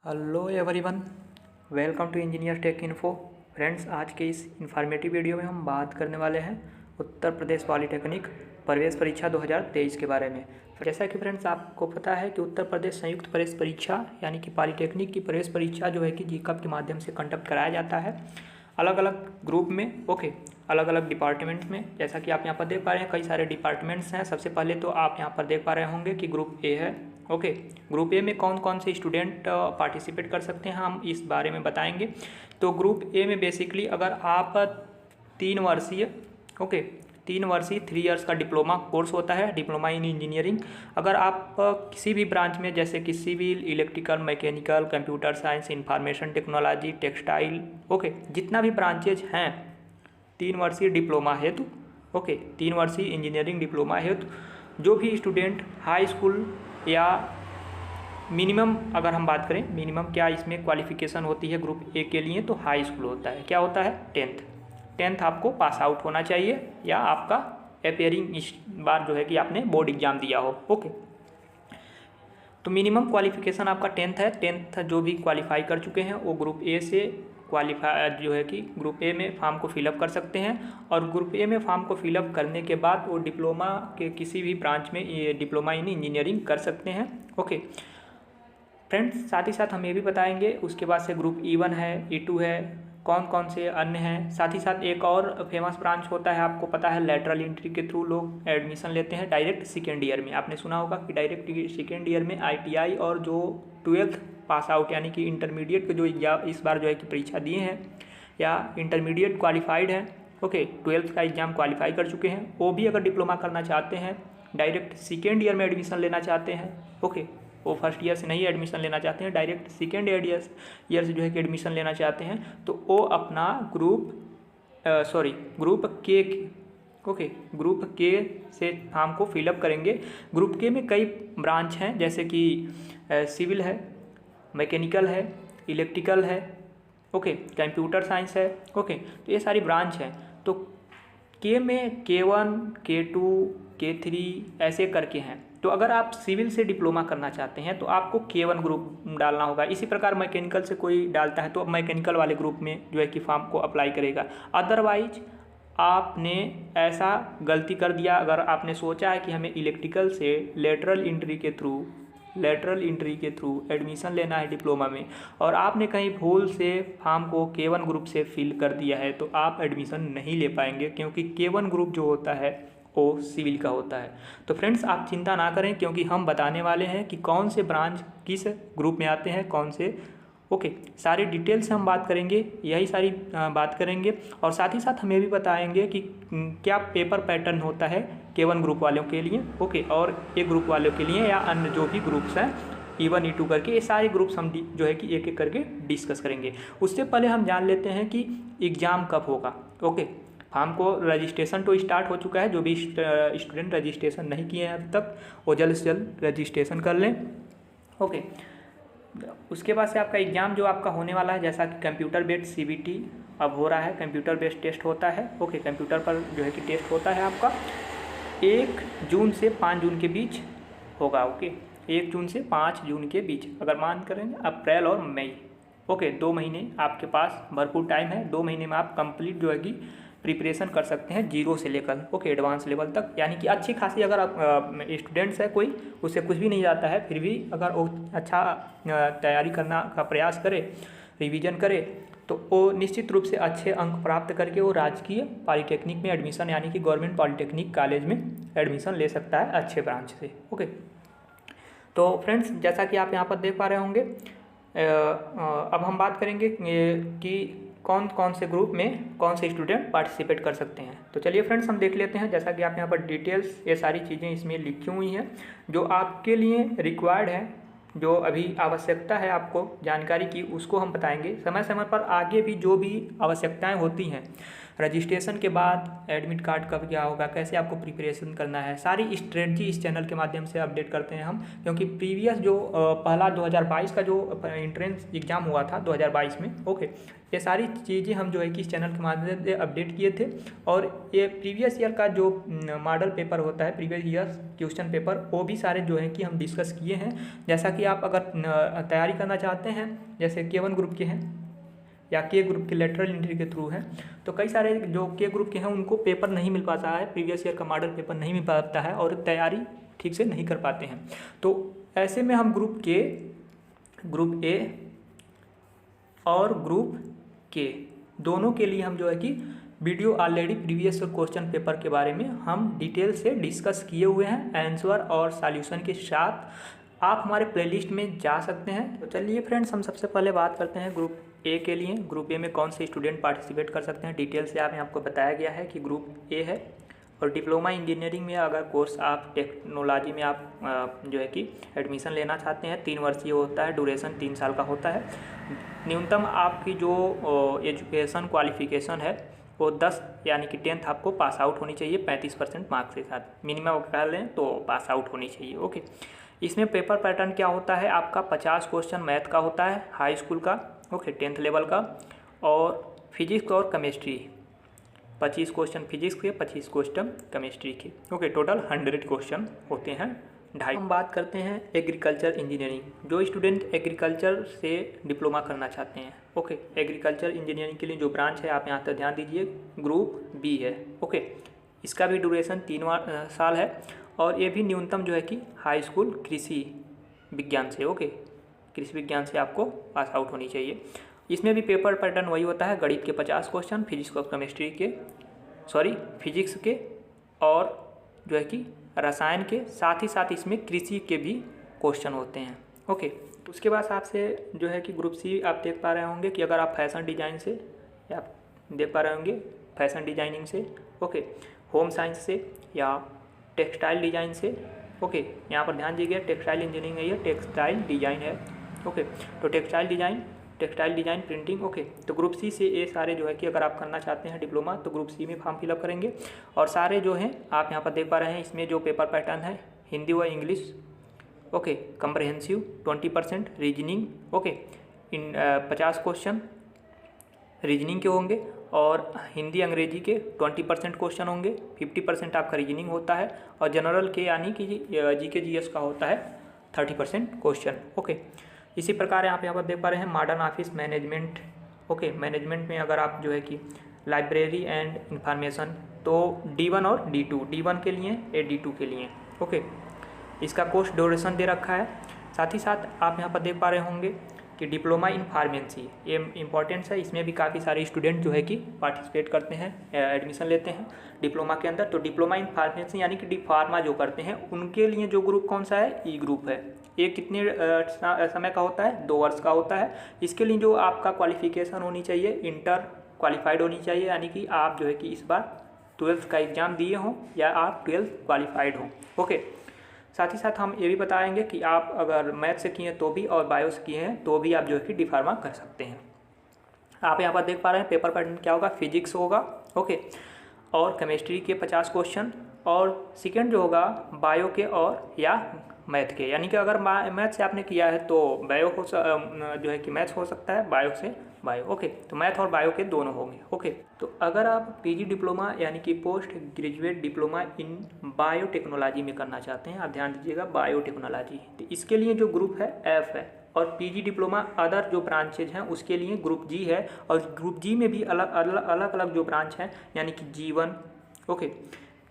Hello everyone, welcome to engineer tech info. Friends, आज के इस इन्फॉर्मेटिव वीडियो में हम बात करने वाले हैं उत्तर प्रदेश पॉलिटेक्निक प्रवेश परीक्षा 2023 के बारे में। जैसा कि फ्रेंड्स आपको पता है कि उत्तर प्रदेश संयुक्त प्रवेश परीक्षा यानी कि पॉलिटेक्निक की प्रवेश परीक्षा जो है कि जीकप के माध्यम से कंडक्ट कराया जाता है अलग अलग ग्रुप में, अलग अलग डिपार्टमेंट्स में। जैसा कि आप यहाँ पर देख पा रहे हैं, कई सारे डिपार्टमेंट्स हैं। सबसे पहले तो आप यहाँ पर देख पा रहे होंगे कि ग्रुप ए है। ग्रुप ए में कौन कौन से स्टूडेंट पार्टिसिपेट कर सकते हैं, हम इस बारे में बताएंगे। तो ग्रुप ए में बेसिकली अगर आप 3 वर्षीय 3 ईयर्स का डिप्लोमा कोर्स होता है, डिप्लोमा इन इंजीनियरिंग। अगर आप किसी भी ब्रांच में जैसे कि civil, electrical, mechanical, computer science, information technology, textile, जितना भी ब्रांचेज हैं 3 वर्षीय डिप्लोमा हेतु 3 वर्षीय इंजीनियरिंग डिप्लोमा हेतु जो भी स्टूडेंट हाई स्कूल या मिनिमम, अगर हम बात करें मिनिमम क्या इसमें क्वालिफिकेशन होती है ग्रुप ए के लिए, तो हाई स्कूल होता है। क्या होता है? 10th आपको पास आउट होना चाहिए या आपका अपेयरिंग इस बार जो है कि आपने बोर्ड एग्जाम दिया हो। तो मिनिमम क्वालिफिकेशन आपका 10th है। 10th जो भी क्वालिफाई कर चुके हैं वो ग्रुप ए से क्वालिफाई जो है कि ग्रुप ए में फॉर्म को फिलअप कर सकते हैं। और ग्रुप ए में फॉर्म को फिलअप करने के बाद वो डिप्लोमा के किसी भी ब्रांच में ये डिप्लोमा इन इंजीनियरिंग कर सकते हैं। फ्रेंड्स, साथ ही साथ हम ये भी बताएंगे उसके बाद से ग्रुप E1 है, E2 है, कौन कौन से अन्य हैं। साथ ही साथ एक और फेमस ब्रांच होता है, आपको पता है, लेटरल एंट्री के थ्रू लोग एडमिशन लेते हैं डायरेक्ट सेकेंड ईयर में। आपने सुना होगा कि डायरेक्ट सेकेंड ईयर में ITI और जो 12th पास आउट यानी कि इंटरमीडिएट के जो एग्जाम इस बार जो है कि परीक्षा दिए हैं या इंटरमीडिएट क्वालिफाइड हैं 12th का एग्ज़ाम क्वालिफाई कर चुके हैं, वो भी अगर डिप्लोमा करना चाहते हैं, डायरेक्ट सेकेंड ईयर में एडमिशन लेना चाहते हैं, वो फर्स्ट ईयर से नहीं एडमिशन लेना चाहते हैं, डायरेक्ट सेकेंड ईयर से जो है कि एडमिशन लेना चाहते हैं, तो वो अपना ग्रुप के से फॉर्म को फिलअप करेंगे। ग्रुप के में कई ब्रांच हैं जैसे कि सिविल है, मैकेनिकल है, इलेक्ट्रिकल है, कंप्यूटर साइंस है, तो ये सारी ब्रांच हैं। तो के में K1, K2, K3 ऐसे करके हैं। तो अगर आप सिविल से डिप्लोमा करना चाहते हैं तो आपको K1 ग्रुप डालना होगा। इसी प्रकार मैकेनिकल से कोई डालता है तो मैकेनिकल वाले ग्रुप में जो है कि फॉर्म को अप्लाई करेगा। अदरवाइज आपने ऐसा गलती कर दिया, अगर आपने सोचा है कि हमें इलेक्ट्रिकल से लेटरल एंट्री के थ्रू एडमिशन लेना है डिप्लोमा में, और आपने कहीं भूल से फॉर्म को K1 ग्रुप से फिल कर दिया है, तो आप एडमिशन नहीं ले पाएंगे, क्योंकि K1 ग्रुप जो होता है वो सिविल का होता है। तो फ्रेंड्स, आप चिंता ना करें, क्योंकि हम बताने वाले हैं कि कौन से ब्रांच किस ग्रुप में आते हैं, कौन से सारी डिटेल से हम बात करेंगे, यही सारी बात करेंगे। और साथ ही साथ हम ये भी बताएंगे कि क्या पेपर पैटर्न होता है K1 ग्रुप वालों के लिए और ए ग्रुप वालों के लिए या अन्य जो भी ग्रुप्स हैं E1, E2 करके, ये सारे ग्रुप्स हम जो है कि एक एक करके डिस्कस करेंगे। उससे पहले हम जान लेते हैं कि एग्ज़ाम कब होगा। फॉर्म को रजिस्ट्रेशन तो स्टार्ट हो चुका है, जो भी स्टूडेंट रजिस्ट्रेशन नहीं किए हैं अब तक वो जल्द से जल्द रजिस्ट्रेशन कर लें। उसके बाद से आपका एग्ज़ाम जो आपका होने वाला है, जैसा कि कंप्यूटर बेस्ड CBT अब हो रहा है, कंप्यूटर बेस्ड टेस्ट होता है। कंप्यूटर पर जो है कि टेस्ट होता है आपका 1 जून से 5 जून के बीच होगा। 1 जून से 5 जून के बीच, अगर मान करेंगे अप्रैल और मई, 2 महीने आपके पास भरपूर टाइम है। 2 महीने में आप कंप्लीट जो है कि प्रिपरेशन कर सकते हैं 0 से लेकर एडवांस लेवल तक। यानी कि अच्छी खासी अगर आप स्टूडेंट्स है, कोई उससे कुछ भी नहीं आता है, फिर भी अगर वो अच्छा तैयारी करना का प्रयास करे, रिवीजन करे, तो वो निश्चित रूप से अच्छे अंक प्राप्त करके वो राजकीय पॉलिटेक्निक में एडमिशन यानी कि गवर्नमेंट पॉलिटेक्निक कॉलेज में एडमिशन ले सकता है अच्छे ब्रांच से। तो फ्रेंड्स, जैसा कि आप यहाँ पर देख पा रहे होंगे, अब हम बात करेंगे कि कौन कौन से ग्रुप में कौन से स्टूडेंट पार्टिसिपेट कर सकते हैं। तो चलिए फ्रेंड्स, हम देख लेते हैं। जैसा कि आप यहाँ पर डिटेल्स ये सारी चीज़ें इसमें लिखी हुई हैं जो आपके लिए रिक्वायर्ड है, जो अभी आवश्यकता है आपको जानकारी की, उसको हम बताएंगे। समय समय पर आगे भी जो भी आवश्यकताएं होती हैं रजिस्ट्रेशन के बाद एडमिट कार्ड कब क्या होगा, कैसे आपको प्रिपरेशन करना है, सारी स्ट्रेटजी इस चैनल के माध्यम से अपडेट करते हैं हम। क्योंकि प्रीवियस जो पहला 2022 का जो एंट्रेंस एग्ज़ाम हुआ था 2022 में, ओके, ये सारी चीज़ें हम जो है कि इस चैनल के माध्यम से अपडेट किए थे। और ये प्रीवियस ईयर का जो मॉडल पेपर होता है, प्रीवियस ईयर क्वेश्चन पेपर, वो भी सारे जो है कि हम डिस्कस किए हैं। जैसा कि आप अगर तैयारी करना चाहते हैं, जैसे K1 ग्रुप के हैं या के ग्रुप के लेटरल एंट्री के थ्रू हैं, तो कई सारे जो के ग्रुप के हैं उनको पेपर नहीं मिल पाता है, प्रीवियस ईयर का मॉडल पेपर नहीं मिल पाता है और तैयारी ठीक से नहीं कर पाते हैं। तो ऐसे में हम ग्रुप के, ग्रुप ए और ग्रुप के दोनों के लिए हम जो है कि video already previous question paper के बारे में हम डिटेल से डिस्कस किए हुए हैं, आंसर और सॉल्यूशन के साथ। आप हमारे प्लेलिस्ट में जा सकते हैं। तो चलिए फ्रेंड्स, हम सबसे पहले बात करते हैं ग्रुप ए के लिए। ग्रुप ए में कौन से स्टूडेंट पार्टिसिपेट कर सकते हैं, डिटेल से आपको बताया गया है कि ग्रुप ए है। और डिप्लोमा इंजीनियरिंग में अगर कोर्स आप टेक्नोलॉजी में आप जो है कि एडमिशन लेना चाहते हैं, 3 वर्षीय होता है, ड्यूरेशन 3 साल का होता है। न्यूनतम आपकी जो एजुकेशन क्वालिफिकेशन है वो 10 यानी कि 10th आपको पास आउट होनी चाहिए 35% मार्क्स के साथ। मिनिमम कह लें तो पास आउट होनी चाहिए, ओके। इसमें पेपर पैटर्न क्या होता है, आपका 50 क्वेश्चन मैथ का होता है, हाई स्कूल का, ओके, 10th लेवल का, और फिजिक्स और केमिस्ट्री 25 क्वेश्चन फिजिक्स के, 25 क्वेश्चन केमिस्ट्री के, ओके, टोटल 100 क्वेश्चन होते हैं। हम बात करते हैं एग्रीकल्चर इंजीनियरिंग। जो स्टूडेंट एग्रीकल्चर से डिप्लोमा करना चाहते हैं, ओके, एग्रीकल्चर इंजीनियरिंग के लिए जो ब्रांच है आप यहाँ तक ध्यान दीजिए, ग्रुप बी है, ओके। इसका भी ड्यूरेशन 3 साल है और ये भी न्यूनतम जो है कि हाई स्कूल कृषि विज्ञान से, ओके, कृषि विज्ञान से आपको पास आउट होनी चाहिए। इसमें भी पेपर पैटर्न वही होता है, गणित के 50 क्वेश्चन, फिजिक्स और केमिस्ट्री के, फिजिक्स के और जो है कि रसायन के, साथ ही साथ इसमें कृषि के भी क्वेश्चन होते हैं, ओके। उसके बाद आपसे जो है कि ग्रुप सी आप देख पा रहे होंगे कि अगर आप फैशन डिज़ाइन से, या देख पा रहे होंगे फैशन डिज़ाइनिंग से, ओके, होम साइंस से या टेक्सटाइल डिज़ाइन से, ओके, यहाँ पर ध्यान दीजिए टेक्सटाइल इंजीनियरिंग है, ये टेक्सटाइल डिज़ाइन है, ओके। तो टेक्सटाइल डिज़ाइन प्रिंटिंग, ओके। तो ग्रुप सी से ये सारे जो है कि अगर आप करना चाहते हैं डिप्लोमा तो ग्रुप सी में फॉर्म फिलअप करेंगे। और सारे जो हैं आप यहाँ पर देख पा रहे हैं, इसमें जो पेपर पैटर्न है हिंदी व English, okay, comprehensive 20%, reasoning, okay, इन 50 क्वेश्चन रीजनिंग के होंगे और हिंदी अंग्रेजी के 20% क्वेश्चन होंगे, 50% आपका रीजनिंग होता है और जनरल के यानी कि जीके जीएस का होता है 30% क्वेश्चन, ओके। इसी प्रकार आप यहाँ पर देख पा रहे हैं modern office management, okay. Management में अगर आप जो है कि लाइब्रेरी एंड इंफॉर्मेशन, तो D1 और D2, D1 के लिए या D2 के लिए, ओके। इसका कोर्स ड्यूरेशन दे रखा है। साथ ही साथ आप यहाँ पर देख पा रहे होंगे कि डिप्लोमा इन फार्मेसी, ये इंपॉर्टेंट है, इसमें भी काफ़ी सारे स्टूडेंट जो है कि पार्टिसिपेट करते हैं, एडमिशन लेते हैं डिप्लोमा के अंदर। तो डिप्लोमा इन फार्मेसी यानी कि डी फार्मा जो करते हैं उनके लिए जो ग्रुप कौन सा है, ई ग्रुप है। ये कितने समय का होता है, 2 वर्ष का होता है। इसके लिए जो आपका क्वालिफिकेशन होनी चाहिए, इंटर क्वालिफाइड होनी चाहिए, यानी कि आप जो है कि इस बार 12th का एग्ज़ाम दिए हों या आप 12th क्वालिफाइड हों, ओके। साथ ही साथ हम ये भी बताएंगे कि आप अगर मैथ से किए तो भी और बायो से किए हैं तो भी आप जो है कि डी फार्मा कर सकते हैं। आप यहाँ पर देख पा रहे हैं पेपर पैटर्न क्या होगा, फिजिक्स होगा, ओके, और केमिस्ट्री के 50 क्वेश्चन, और सेकेंड जो होगा बायो के और या मैथ के, यानी कि अगर मैथ से आपने किया है तो बायो हो जो है कि मैथ्स हो सकता है, बायो से बायो, ओके। तो मैथ और बायो के दोनों होंगे, ओके। तो अगर आप पीजी डिप्लोमा यानी कि post graduate diploma in biotechnology में करना चाहते हैं, आप ध्यान दीजिएगा बायोटेक्नोलॉजी, तो इसके लिए जो ग्रुप है एफ है। और पीजी डिप्लोमा अदर जो ब्रांचेज हैं उसके लिए ग्रुप जी है। और ग्रुप जी में भी अलग अलग जो ब्रांच हैं, यानी कि G1, okay,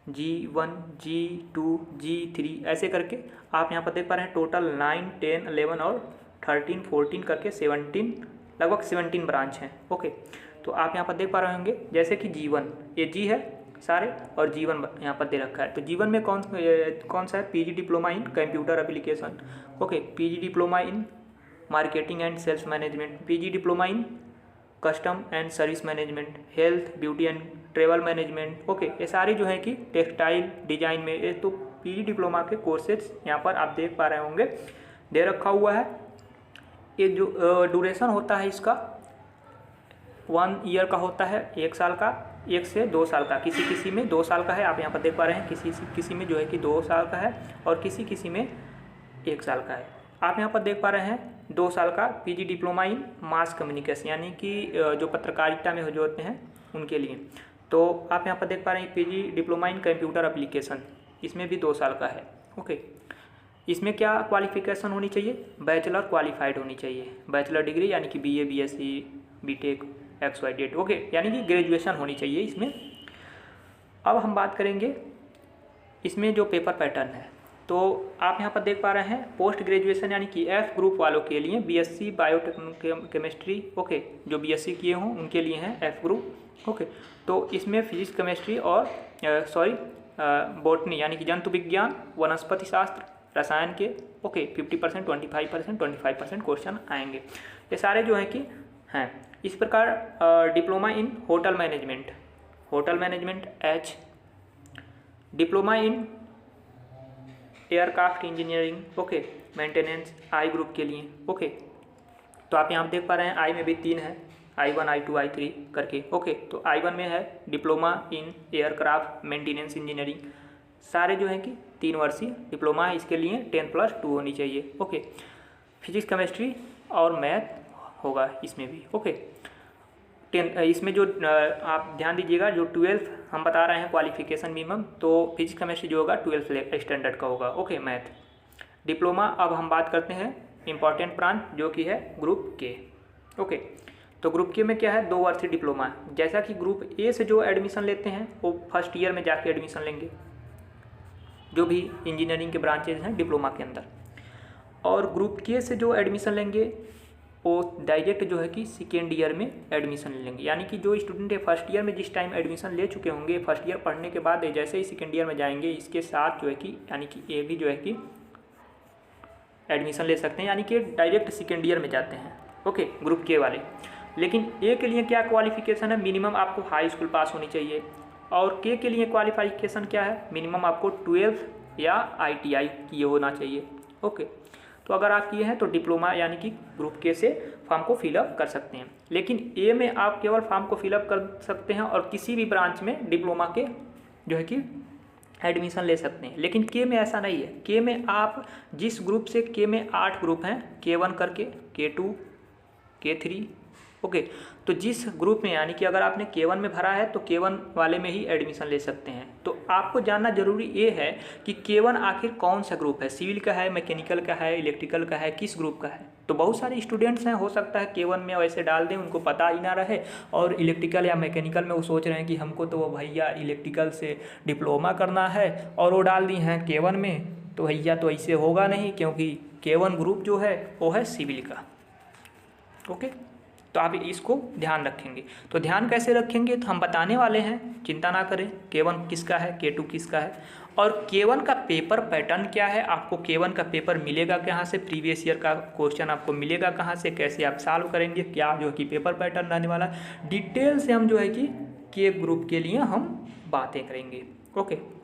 G1, G2, G3 ऐसे करके आप यहाँ पर देख पा रहे हैं टोटल 9, 10, 11 और 13, 14 करके 17, लगभग 17 ब्रांच हैं, ओके। तो आप यहाँ पर देख पा रहे होंगे जैसे कि G1, ये जी है सारे और G1 यहाँ पर दे रखा है। तो G1 में कौन सा है, PG diploma in computer application, okay, PG diploma in marketing and sales management, PG diploma in custom and service management, health beauty and travel management, okay. ये सारी जो है कि टेक्सटाइल डिजाइन में, ये तो पीजी डिप्लोमा के कोर्सेज यहाँ पर आप देख पा रहे होंगे दे रखा हुआ है। ये जो ड्यूरेशन होता है इसका 1 ईयर का होता है, 1 साल का। 1 से 2 साल का, किसी किसी में 2 साल का है, आप यहाँ पर देख पा रहे हैं, किसी किसी में जो है कि 2 साल का है और किसी किसी में 1 साल का है। आप यहाँ पर देख पा रहे हैं 2 साल का पीजी डिप्लोमा इन मास कम्युनिकेशन, यानी कि जो पत्रकारिता में जो होते हैं उनके लिए। तो आप यहाँ पर देख पा रहे हैं PG diploma in computer application, इसमें भी 2 साल का है। ओके, इसमें क्या क्वालिफिकेशन होनी चाहिए? बैचलर क्वालिफाइड होनी चाहिए, बैचलर डिग्री यानी कि BA BSc BTech XYZ। Okay, यानी कि ग्रेजुएशन होनी चाहिए इसमें। अब हम बात करेंगे इसमें जो पेपर पैटर्न है, तो आप यहाँ पर देख पा रहे हैं पोस्ट ग्रेजुएशन यानी कि F ग्रुप वालों के लिए BSc बायोकेमिस्ट्री, ओके, जो BSc किए हों उनके लिए हैं F ग्रुप। ओके, तो इसमें फिजिक्स केमिस्ट्री और बॉटनी यानी कि जंतु विज्ञान, वनस्पति शास्त्र, रसायन के 50%, 25% क्वेश्चन आएंगे। ये सारे जो हैं कि हैं। इस प्रकार diploma in hotel management H, diploma in aircraft engineering, okay, maintenance I group के लिए। ओके, तो आप यहाँ देख पा रहे हैं I में भी 3 है, I1 I2 I3 करके। ओके, तो I1 में है diploma in aircraft maintenance engineering, सारे जो हैं कि 3 वर्षीय डिप्लोमा है, इसके लिए 10+2 होनी चाहिए। ओके, फिजिक्स केमिस्ट्री और मैथ होगा इसमें भी। ओके, 10 इसमें जो आप ध्यान दीजिएगा, जो 12 हम बता रहे हैं क्वालिफिकेशन मिनिमम, तो फिजिक्स केमिस्ट्री जो होगा 12 स्टैंडर्ड का होगा। Okay, math diploma. अब हम बात करते हैं इंपॉर्टेंट ब्रांच जो कि है ग्रुप के। ओके, तो ग्रुप के में क्या है? 2 वर्षीय डिप्लोमा है। जैसा कि ग्रुप ए से जो एडमिशन लेते हैं वो फर्स्ट ईयर में जाके एडमिशन लेंगे, जो भी इंजीनियरिंग के ब्रांचेज हैं डिप्लोमा के अंदर, और ग्रुप के से जो एडमिशन लेंगे वो डायरेक्ट जो है कि सेकेंड ईयर में एडमिशन ले लेंगे। यानी कि जो स्टूडेंट है फर्स्ट ईयर में जिस टाइम एडमिशन ले चुके होंगे, फर्स्ट ईयर पढ़ने के बाद जैसे ही सेकेंड ईयर में जाएंगे, इसके साथ जो है कि यानी कि ये भी जो है कि एडमिशन ले सकते हैं, यानी कि डायरेक्ट सेकेंड ईयर में जाते हैं। ओके, ग्रुप के वाले। लेकिन ए के लिए क्या क्वालिफिकेशन है? मिनिमम आपको हाई स्कूल पास होनी चाहिए। और के लिए क्वालिफिकेशन क्या है? मिनिमम आपको 12 या ITI किए होना चाहिए। ओके, तो अगर आप किए हैं तो डिप्लोमा यानी कि ग्रुप के से फॉर्म को फिलअप कर सकते हैं। लेकिन ए में आप केवल फॉर्म को फिलअप कर सकते हैं और किसी भी ब्रांच में डिप्लोमा के जो है कि एडमिशन ले सकते हैं। लेकिन के में ऐसा नहीं है। के में आप जिस ग्रुप से, के में 8 ग्रुप हैं, K1 करके, K2, K3। ओके, तो जिस ग्रुप में यानी कि अगर आपने K1 में भरा है तो K1 वाले में ही एडमिशन ले सकते हैं। तो आपको जानना जरूरी ये है कि K1 आखिर कौन सा ग्रुप है, सिविल का है, मैकेनिकल का है, इलेक्ट्रिकल का है, किस ग्रुप का है। तो बहुत सारे स्टूडेंट्स हैं, हो सकता है K1 में वैसे डाल दें, उनको पता ही ना रहे, और इलेक्ट्रिकल या मैकेनिकल में वो सोच रहे हैं कि हमको तो वो भैया इलेक्ट्रिकल से डिप्लोमा करना है, और वो डाल दी हैं K1 में। तो भैया तो ऐसे होगा नहीं, क्योंकि K1 ग्रुप जो है वो है सिविल का। ओके, तो आप इसको ध्यान रखेंगे। तो ध्यान कैसे रखेंगे तो हम बताने वाले हैं, चिंता ना करें। K1 किसका है, K2 किसका है, और K1 का पेपर पैटर्न क्या है, आपको K1 का पेपर मिलेगा कहाँ से, प्रीवियस ईयर का क्वेश्चन आपको मिलेगा कहाँ से, कैसे आप सॉल्व करेंगे, क्या जो है कि पेपर पैटर्न रहने वाला, डिटेल से हम जो है कि K ग्रुप के लिए हम बातें करेंगे। ओके,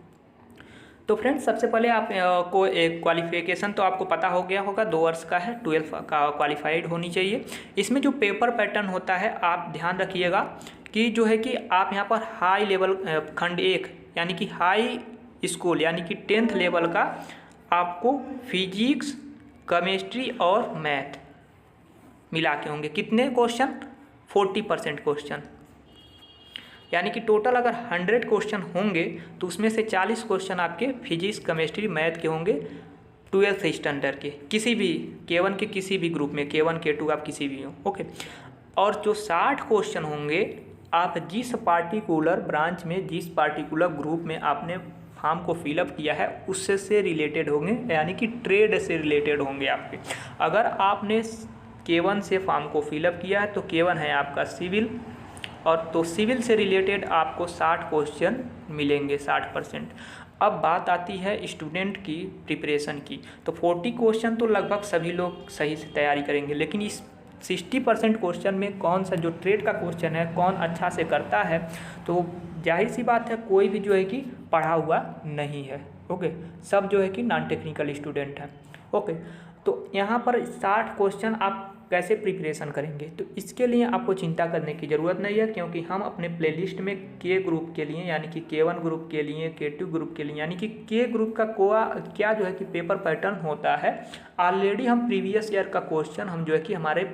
तो फ्रेंड्स सबसे पहले आप को एक क्वालिफिकेशन तो आपको पता हो गया होगा, 2 वर्ष का है, 12 का क्वालिफाइड होनी चाहिए। इसमें जो पेपर पैटर्न होता है आप ध्यान रखिएगा कि जो है कि आप यहाँ पर हाई लेवल खंड 1 यानी कि हाई स्कूल यानी कि 10th लेवल का आपको फिजिक्स, केमिस्ट्री और मैथ मिला के होंगे। कितने क्वेश्चन? 40% क्वेश्चन, यानी कि टोटल अगर 100 क्वेश्चन होंगे तो उसमें से 40 क्वेश्चन आपके फिजिक्स, केमिस्ट्री, मैथ के होंगे 12th स्टैंडर्ड के, किसी भी K1 के किसी भी ग्रुप में, K1 K2 आप किसी भी हो। ओके, और जो 60 क्वेश्चन होंगे आप जिस पार्टिकुलर ब्रांच में, जिस पार्टिकुलर ग्रुप में आपने फॉर्म को फिलअप किया है उससे से रिलेटेड होंगे, यानी कि ट्रेड से रिलेटेड होंगे आपके। अगर आपने K1 से फॉर्म को फिलअप किया है तो K1 है आपका सिविल, और तो सिविल से रिलेटेड आपको 60 क्वेश्चन मिलेंगे, 60%। अब बात आती है स्टूडेंट की प्रिपरेशन की, तो 40 क्वेश्चन तो लगभग सभी लोग सही से तैयारी करेंगे, लेकिन इस 60% क्वेश्चन में कौन सा जो ट्रेड का क्वेश्चन है कौन अच्छा से करता है, तो जाहिर सी बात है कोई भी जो है कि पढ़ा हुआ नहीं है। ओके, सब जो है कि नॉन टेक्निकल स्टूडेंट हैं। ओके, तो यहाँ पर 60 क्वेश्चन आप कैसे प्रिपरेशन करेंगे। तो इसके लिए आपको चिंता करने की ज़रूरत नहीं है, क्योंकि हम अपने प्लेलिस्ट में के ग्रुप के लिए यानी कि K1 ग्रुप के लिए, K2 ग्रुप के लिए यानी कि के ग्रुप का क्या जो है कि पेपर पैटर्न होता है, ऑलरेडी हम प्रीवियस ईयर का क्वेश्चन हम जो है कि हमारे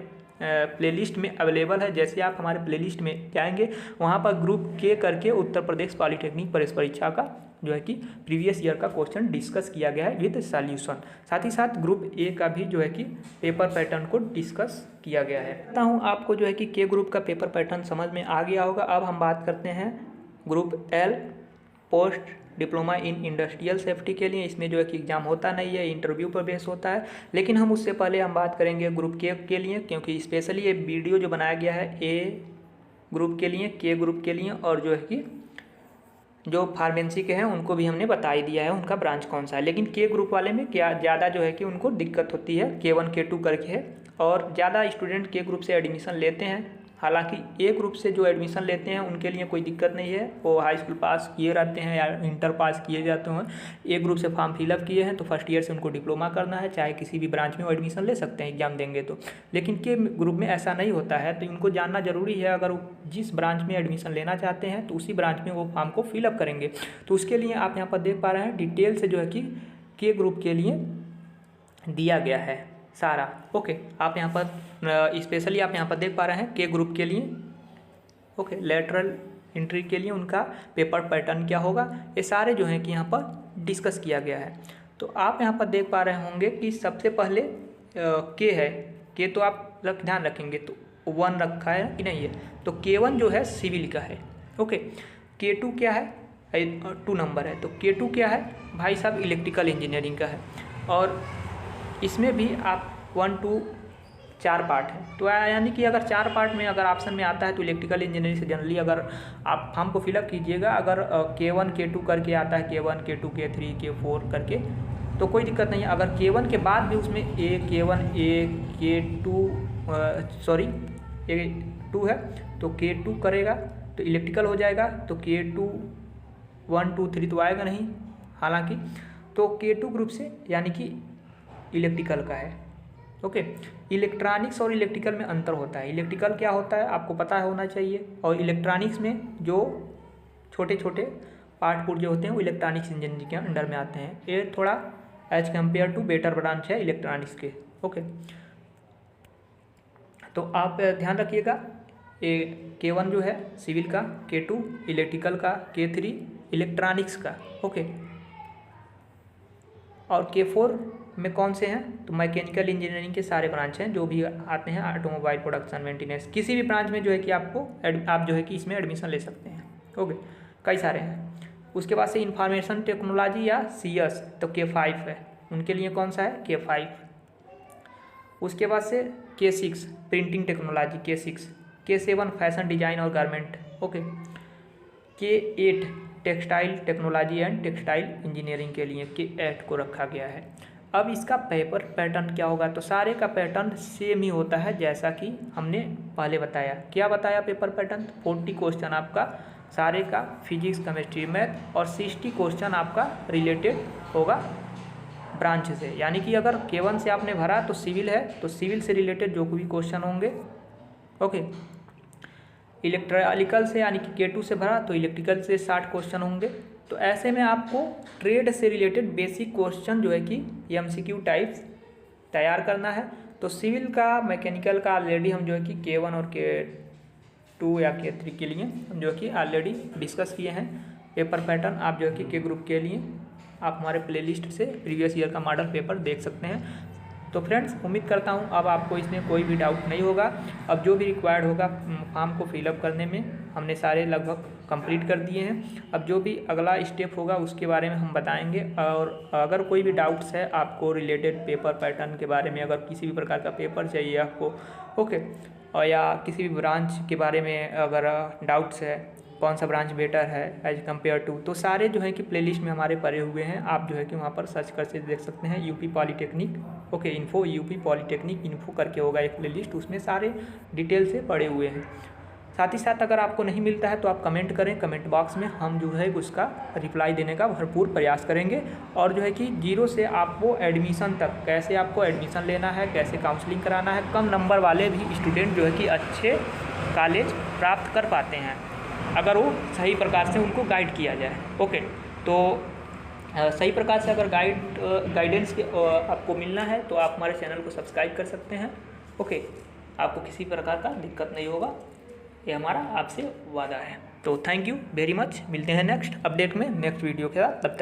प्लेलिस्ट में अवेलेबल है। जैसे आप हमारे प्लेलिस्ट में जाएंगे वहाँ पर ग्रुप के करके उत्तर प्रदेश पॉलिटेक्निक प्रवेश परीक्षा का जो है कि प्रीवियस ईयर का क्वेश्चन डिस्कस किया गया है विद सॉल्यूशन। साथ ही साथ ग्रुप ए का भी जो है कि पेपर पैटर्न को डिस्कस किया गया है। कहता हूँ आपको जो है कि के ग्रुप का पेपर पैटर्न समझ में आ गया होगा। अब हम बात करते हैं group L post diploma in industrial safety के लिए। इसमें जो है कि एग्जाम होता नहीं है, इंटरव्यू पर बेस होता है। लेकिन हम उससे पहले हम बात करेंगे ग्रुप के लिए, क्योंकि स्पेशली ये वीडियो जो बनाया गया है ए ग्रुप के लिए, के ग्रुप के लिए, और जो है कि जो फार्मेसी के हैं उनको भी हमने बता ही दिया है उनका ब्रांच कौन सा है। लेकिन के ग्रुप वाले में क्या ज़्यादा जो है कि उनको दिक्कत होती है, K1 K2 करके है, और ज़्यादा स्टूडेंट के ग्रुप से एडमिशन लेते हैं। हालांकि ए ग्रुप से जो एडमिशन लेते हैं उनके लिए कोई दिक्कत नहीं है, वो हाई स्कूल पास किए रहते हैं या इंटर पास किए जाते हैं। ए ग्रुप से फॉर्म फिलअप किए हैं तो फर्स्ट ईयर से उनको डिप्लोमा करना है, चाहे किसी भी ब्रांच में वो एडमिशन ले सकते हैं एग्जाम देंगे तो। लेकिन के ग्रुप में ऐसा नहीं होता है, तो इनको जानना जरूरी है। अगर जिस ब्रांच में एडमिशन लेना चाहते हैं तो उसी ब्रांच में वो फॉर्म को फिलअप करेंगे। तो उसके लिए आप यहाँ पर देख पा रहे हैं डिटेल से जो है कि के ग्रुप के लिए दिया गया है सारा। ओके, आप यहाँ पर स्पेशली आप यहाँ पर देख पा रहे हैं के ग्रुप के लिए। ओके, लेटरल एंट्री के लिए उनका पेपर पैटर्न क्या होगा, ये सारे जो हैं कि यहाँ पर डिस्कस किया गया है। तो आप यहाँ पर देख पा रहे होंगे कि सबसे पहले के है, के तो आप ध्यान रखेंगे तो 1 रखा है कि नहीं है, तो K1 जो है सिविल का है। ओके, K2 क्या है, 2 नंबर है, तो K2 क्या है भाई साहब, इलेक्ट्रिकल इंजीनियरिंग का है। और इसमें भी आप 1 2 4 पार्ट है, तो यानी कि अगर 4 पार्ट में अगर ऑप्शन में आता है तो इलेक्ट्रिकल इंजीनियरिंग से जनरली अगर आप फॉर्म को फिलअप कीजिएगा, अगर K1 K2 करके आता है, K1 K2 K3 K4 करके, तो कोई दिक्कत नहीं है। अगर K1 के बाद भी उसमें K1 K2 A2 है तो K2 करेगा तो इलेक्ट्रिकल हो जाएगा, तो K2 1 2 3 तो आएगा नहीं हालांकि, तो K2 ग्रुप से यानी कि इलेक्ट्रिकल का है। ओके, इलेक्ट्रॉनिक्स और इलेक्ट्रिकल में अंतर होता है। इलेक्ट्रिकल क्या होता है आपको पता होना चाहिए, और इलेक्ट्रॉनिक्स में जो छोटे छोटे पार्ट पुर्जे होते हैं वो इलेक्ट्रॉनिक्स इंजीनियरिंग के अंडर में आते हैं। ये थोड़ा as compare to better branch है इलेक्ट्रॉनिक्स के। ओके, तो आप ध्यान रखिएगा, ये K1 जो है सिविल का, K2 इलेक्ट्रिकल का, K3 इलेक्ट्रॉनिक्स का। ओके, और K4 में कौन से हैं, तो मैकेनिकल इंजीनियरिंग के सारे ब्रांच हैं जो भी आते हैं, ऑटोमोबाइल प्रोडक्शन मेंटेनेंस, किसी भी ब्रांच में जो है कि आप जो है कि इसमें एडमिशन ले सकते हैं। ओके, कई सारे हैं। उसके बाद से इंफॉर्मेशन टेक्नोलॉजी या CS तो K5 है, उनके लिए कौन सा है K5। उसके बाद से K6 printing technology K6, K7 fashion design और garment. Okay, K8 textile technology and textile engineering के लिए K8 को रखा गया है। अब इसका पेपर पैटर्न क्या होगा, तो सारे का पैटर्न सेम ही होता है जैसा कि हमने पहले बताया। क्या बताया पेपर पैटर्न, 40 क्वेश्चन आपका सारे का फिजिक्स केमिस्ट्री मैथ, और 60 क्वेश्चन आपका रिलेटेड होगा ब्रांच से। यानी कि अगर K1 से आपने भरा तो सिविल है, तो सिविल से रिलेटेड जो भी क्वेश्चन होंगे। ओके, इलेक्ट्रिकल से यानी कि K2 से भरा तो इलेक्ट्रिकल से 60 क्वेश्चन होंगे। तो ऐसे में आपको ट्रेड से रिलेटेड बेसिक क्वेश्चन जो है कि MCQ टाइप्स तैयार करना है। तो सिविल का मैकेनिकल का ऑलरेडी हम जो है कि K1 और K2 या K3 के लिए हम जो है कि ऑलरेडी डिस्कस किए हैं। पेपर पैटर्न आप जो है कि के ग्रुप के लिए आप हमारे प्लेलिस्ट से प्रीवियस ईयर का मॉडल पेपर देख सकते हैं। तो फ्रेंड्स, उम्मीद करता हूं अब आपको इसमें कोई भी डाउट नहीं होगा। अब जो भी रिक्वायर्ड होगा फॉर्म को फिलअप करने में हमने सारे लगभग कंप्लीट कर दिए हैं। अब जो भी अगला स्टेप होगा उसके बारे में हम बताएंगे। और अगर कोई भी डाउट्स है आपको रिलेटेड पेपर पैटर्न के बारे में, अगर किसी भी प्रकार का पेपर चाहिए आपको, ओके, और या किसी भी ब्रांच के बारे में अगर डाउट्स है, कौन सा ब्रांच बेटर है एज कम्पेयर टू, तो सारे जो है कि प्लेलिस्ट में हमारे पड़े हुए हैं। आप जो है कि वहाँ पर सर्च करके देख सकते हैं UP polytechnic, okay, info, UP polytechnic info करके होगा एक प्लेलिस्ट, उसमें सारे डिटेल से पड़े हुए हैं। साथ ही साथ अगर आपको नहीं मिलता है तो आप कमेंट करें कमेंट बॉक्स में, हम जो है उसका रिप्लाई देने का भरपूर प्रयास करेंगे। और जो है कि 0 से आपको एडमिशन तक, कैसे आपको एडमिशन लेना है, कैसे काउंसलिंग कराना है, कम नंबर वाले भी स्टूडेंट जो है कि अच्छे कॉलेज प्राप्त कर पाते हैं अगर वो सही प्रकार से उनको गाइड किया जाए। ओके, तो सही प्रकार से अगर गाइडेंस आपको मिलना है तो आप हमारे चैनल को सब्सक्राइब कर सकते हैं। ओके, आपको किसी प्रकार का दिक्कत नहीं होगा, ये हमारा आपसे वादा है। तो थैंक यू वेरी मच, मिलते हैं नेक्स्ट अपडेट में नेक्स्ट वीडियो के साथ, तब तक